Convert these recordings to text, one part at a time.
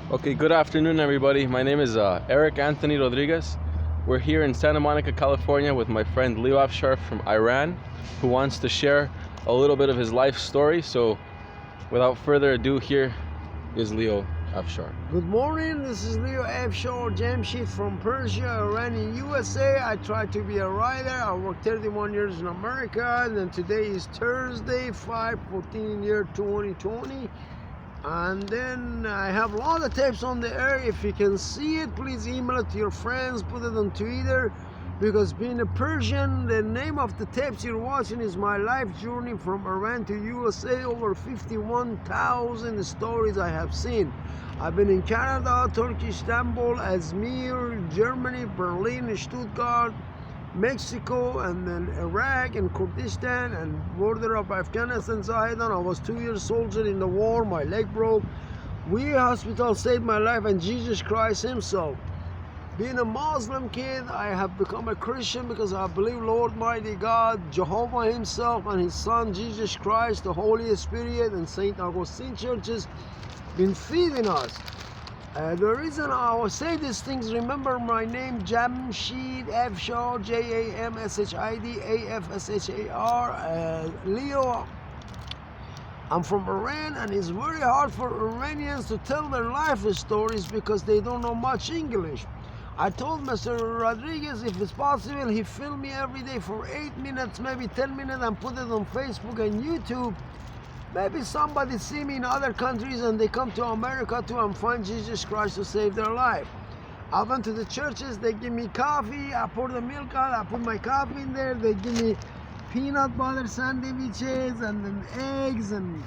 Okay, good afternoon, everybody. My name is Eric Anthony Rodriguez. We're here in Santa Monica, California with my friend Leo Afshar from Iran, who wants to share a little bit of his life story. So, without further ado, here is Leo Afshar. Good morning, this is Leo Afshar Jamshid from Persia, Iran in USA. I try to be a writer. I worked 31 years in America, and then today is Thursday, 5/14 year 2020. And then I have a lot of tapes on the air. If you can see it, please email it to your friends, put it on Twitter. Because being a Persian, the name of the tapes you're watching is my life journey from Iran to USA. Over 51,000 stories I have seen. I've been in Canada, Turkey, Istanbul, Izmir, Germany, Berlin, Stuttgart, Mexico, and then Iraq and Kurdistan and border of Afghanistan, Zahedan. I was 2 years soldier in the war. My leg broke. We hospital saved my life, and Jesus Christ himself. Being a Muslim kid, I have become a Christian because I believe Lord Mighty God, Jehovah himself, and his son Jesus Christ, the Holy Spirit, and St. Augustine churches been feeding us. The reason I will say these things, remember my name, Jamshid Afshar, Jamshid Afshar, Leo. I'm from Iran, and it's very hard for Iranians to tell their life stories because they don't know much English. I told Mr. Rodriguez if it's possible, he film me every day for 8 minutes, maybe 10 minutes, and put it on Facebook and YouTube. Maybe somebody see me in other countries and they come to America too and find Jesus Christ to save their life. I went to the churches, they give me coffee, I pour the milk out, I put my coffee in there, they give me peanut butter sandwiches and then eggs and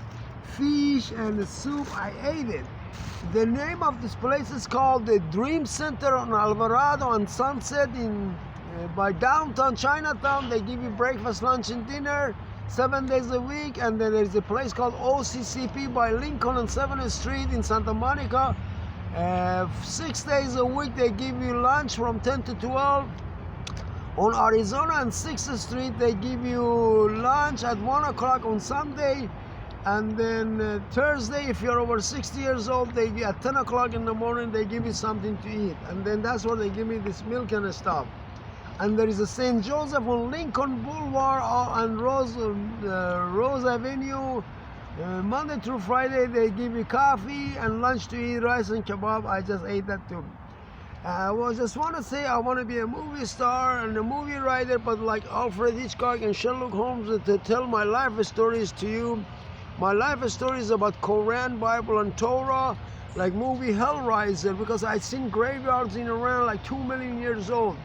fish and the soup. I ate it. The name of this place is called the Dream Center on Alvarado and Sunset in by downtown Chinatown. They give you breakfast, lunch, and dinner 7 days a week. And then there's a place called OCCP by Lincoln on 7th Street in Santa Monica. 6 days a week they give you lunch from 10 to 12. On Arizona and 6th Street they give you lunch at 1 o'clock on Sunday. And then Thursday, if you're over 60 years old, they at 10 o'clock in the morning they give you something to eat. And then that's where they give me this milk and stuff. And there is a St. Joseph on Lincoln Boulevard and Rose Avenue. Monday through Friday they give you coffee and lunch to eat, rice and kebab. I just ate that too. I just want to say I want to be a movie star and a movie writer, but like Alfred Hitchcock and Sherlock Holmes, to tell my life stories to you. My life story is about Quran, Bible, and Torah, like movie Hellraiser, because I've seen graveyards in Iran like 2 million years old.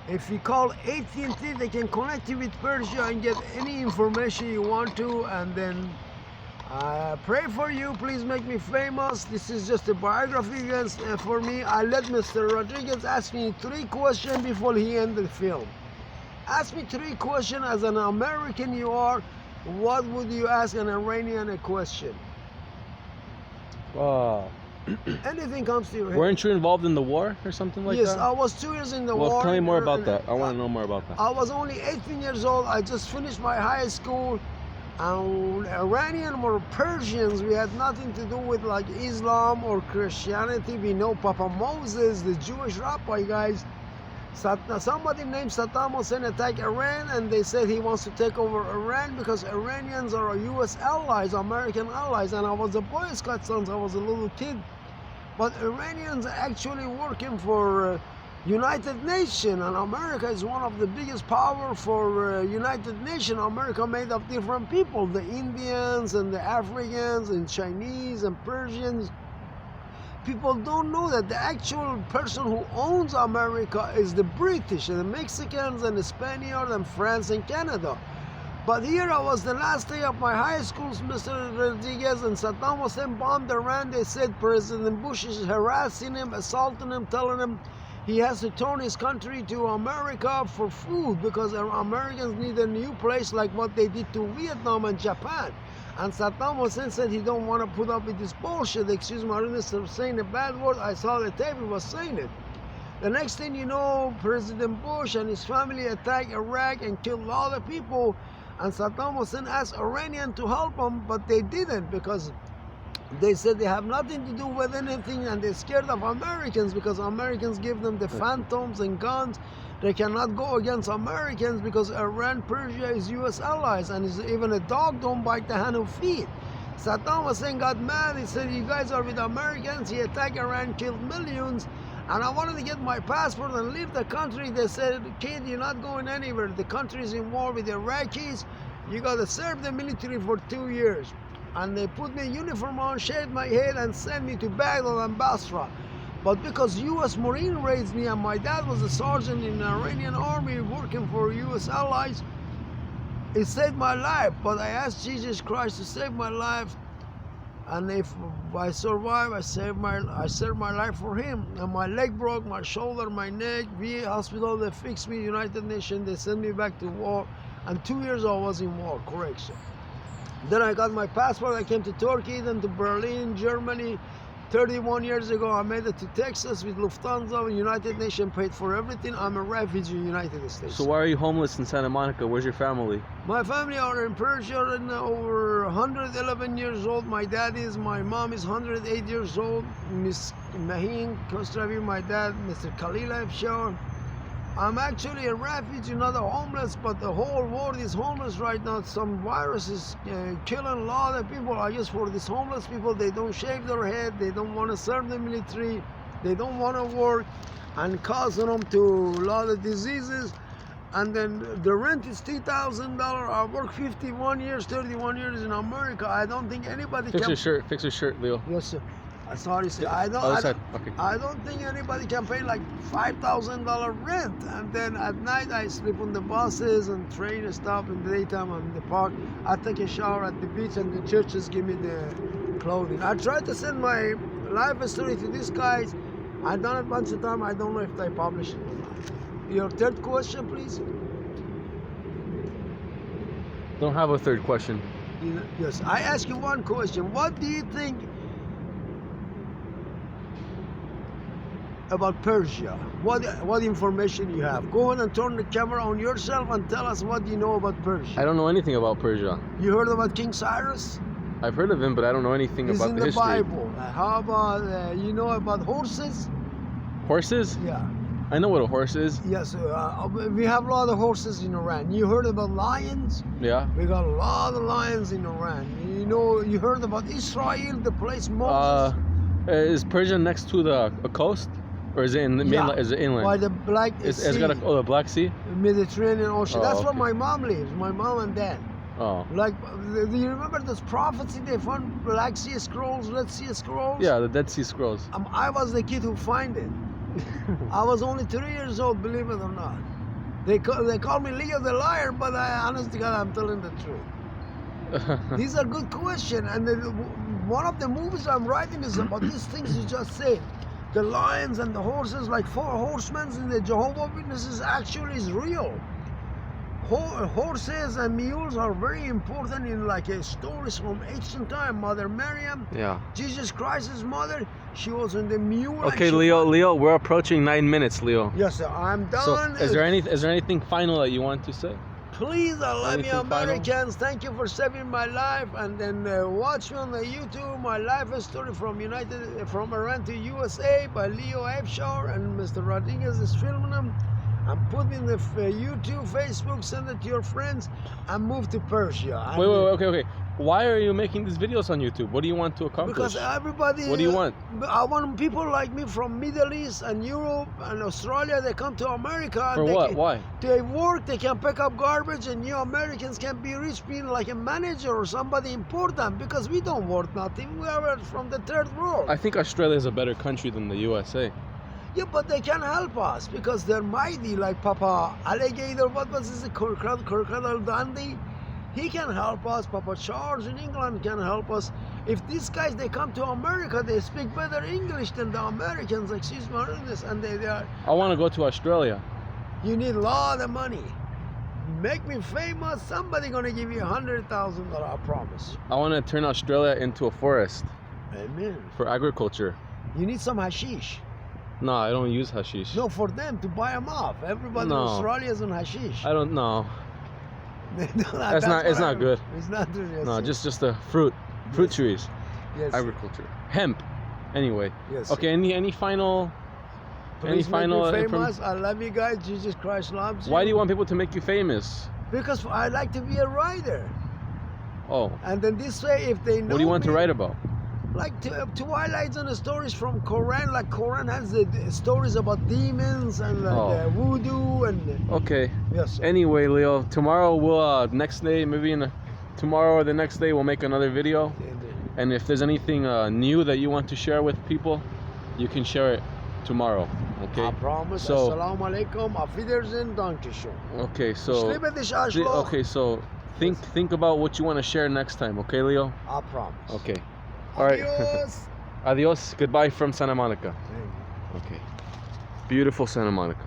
If you call AT&T, they can connect you with Persia and get any information you want to. And then pray for you. Please make me famous. This is just a biography for me. I let Mr. Rodriguez ask me 3 questions before he ended the film. Ask me 3 questions. As an American you are, what would you ask an Iranian a question? Anything comes to your head. Weren't you involved in the war or something like that? Yes, I was 2 years in the war. Well, tell me more about that. I want to know more about that. I was only 18 years old. I just finished my high school. And Iranian were Persians. We had nothing to do with like Islam or Christianity. We know Papa Moses, the Jewish rabbi guys. Somebody named Saddam Hussein attacked Iran, and they said he wants to take over Iran because Iranians are U.S. allies, American allies. And I was a Boy Scout since I was a little kid. But Iranians are actually working for United Nations, and America is one of the biggest power for United Nations. America made of different people, the Indians and the Africans and Chinese and Persians. People don't know that the actual person who owns America is the British and the Mexicans and the Spaniards and France and Canada. But here I was the last day of my high school, Mr. Rodriguez, and Saddam Hussein bombed Iran. They said President Bush is harassing him, assaulting him, telling him he has to turn his country to America for food because Americans need a new place like what they did to Vietnam and Japan. And Saddam Hussein said he don't want to put up with this bullshit. Excuse my English for saying a bad word. I saw the tape, he was saying it. The next thing you know, President Bush and his family attacked Iraq and killed a lot of people. And Saddam Hussein asked Iranian to help him, but they didn't because They said they have nothing to do with anything, and they're scared of Americans because Americans give them the phantoms and guns. They cannot go against Americans because Iran, Persia is U.S. allies, and even a dog don't bite the hand who feed. Saddam Hussein got mad. He said, "You guys are with Americans." He attacked Iran, killed millions, and I wanted to get my passport and leave the country. They said, "Kid, you're not going anywhere. The country is in war with the Iraqis. You got to serve the military for 2 years." And they put me in uniform on, shaved my head, and sent me to Baghdad and Basra. But because U.S. Marine raised me, and my dad was a sergeant in the Iranian army working for U.S. allies, it saved my life. But I asked Jesus Christ to save my life, and if I survive, I serve my life for Him. And my leg broke, my shoulder, my neck. VA hospital, they fixed me. United Nations, they sent me back to war, and 2 years I was in war. Correction. Then I got my passport. I came to Turkey, then to Berlin, Germany. 31 years ago, I made it to Texas with Lufthansa. United Nations paid for everything. I'm a refugee in the United States. So why are you homeless in Santa Monica? Where's your family? My family are in Persia and over 111 years old. My dad is, my mom is 108 years old. Miss Mahin Kostravi, my dad, Mr. Khalil Afshar. I'm actually a refugee, not a homeless, but the whole world is homeless right now. Some virus is killing a lot of people. I guess for these homeless people, they don't shave their head, they don't want to serve the military, they don't want to work, and causing them to a lot of diseases. And then the rent is $2,000. I work 51 years, 31 years in America. I don't think anybody Fix your shirt, Leo. Yes, sir. Sorry, sir. I don't think anybody can pay like $5,000 rent. And then at night I sleep on the buses and train and stuff. In the daytime I'm in the park. I take a shower at the beach, and the churches give me the clothing. I tried to send my life story to these guys. I've done it a bunch of times. I don't know if they publish it or not. Your third question, please. Don't have a third question. Yes, I ask you one question. What do you think about Persia? What information you have? Go ahead and turn the camera on yourself and tell us what you know about Persia. I don't know anything about Persia. You heard about King Cyrus? I've heard of him, but I don't know anything He's about in the history. Bible. How about you know about horses? Horses? Yeah. I know what a horse is. Yes, we have a lot of horses in Iran. You heard about lions? Yeah. We got a lot of lions in Iran. You know, you heard about Israel, the place Moses? Is Persia next to the coast? Or is it in the mainland? Is it inland? By the Black Sea. It's got the Black Sea? Mediterranean Ocean. That's where okay. my mom lives, my mom and dad. Oh. Like, do you remember this prophecy? They found Black Sea Scrolls, Red Sea Scrolls? Yeah, the Dead Sea Scrolls. I was the kid who found it. I was only 3 years old, believe it or not. They call me Leo the liar, but honest to God, I'm telling the truth. These are good questions, and one of the movies I'm writing is about these things you just said. The lions and the horses, like 4 horsemen in the Jehovah's Witnesses, actually is real. Horses and mules are very important in like stories from ancient time. Mother Miriam, Yeah. Jesus Christ's mother, she was in the mule. Okay, Leo, we're approaching 9 minutes, Leo. Yes, sir, I'm So, done. is there anything final that you want to say? Please, I love you, Anything final? Americans. Thank you for saving my life. And then watch me on the YouTube, my life story from Iran to USA by Leo Afshar, and Mr. Rodriguez is filming them. And put me in the YouTube, Facebook, send it to your friends, and move to Persia. Wait, okay. Why are you making these videos on YouTube? What do you want to accomplish? Because everybody... What do you want? I want people like me from Middle East and Europe and Australia, they come to America. For what? Why? They work, they can pick up garbage, and you Americans can be rich being like a manager or somebody important, because we don't work nothing. We are from the third world. I think Australia is a better country than the USA. Yeah, but they can help us because they're mighty, like Papa Alligator. What was his Crocodile Dundee? He can help us. Papa Charles in England can help us. If these guys, they come to America, they speak better English than the Americans, excuse my goodness, and they are... I want to go to Australia. You need a lot of money. Make me famous, somebody gonna give you $100,000, I promise. I want to turn Australia into a forest. Amen. For agriculture. You need some hashish. No, I don't use hashish. No, for them, to buy them off. Everybody in Australia is on hashish. I don't know. It's not good. It's not good. Yes, No, sir. just the fruit trees. Yes. Agriculture. Hemp. Anyway. Yes. Okay. Any final? Please final make me inform- famous. I love you guys. Jesus Christ loves you. Why do you want people to make you famous? Because I like to be a writer. Oh. And then this way, if they know What do you want to me, write about? like Twilight and the stories from Quran. Like Quran has the stories about demons and the voodoo and. Okay. Yes. Sir. Anyway, Leo, tomorrow we'll next day, maybe tomorrow or the next day, we'll make another video. And if there's anything new that you want to share with people, you can share it tomorrow. Okay. I promise. So- Assalamu alaikum. Auf Wiedersehen. Dankeschön. Okay. So. Ich liebe dich, Arschloch. Okay. So think about what you want to share next time. Okay, Leo. I promise. Okay. All right. Adios. Adios. Goodbye from Santa Monica. Thank you. Okay. Beautiful Santa Monica.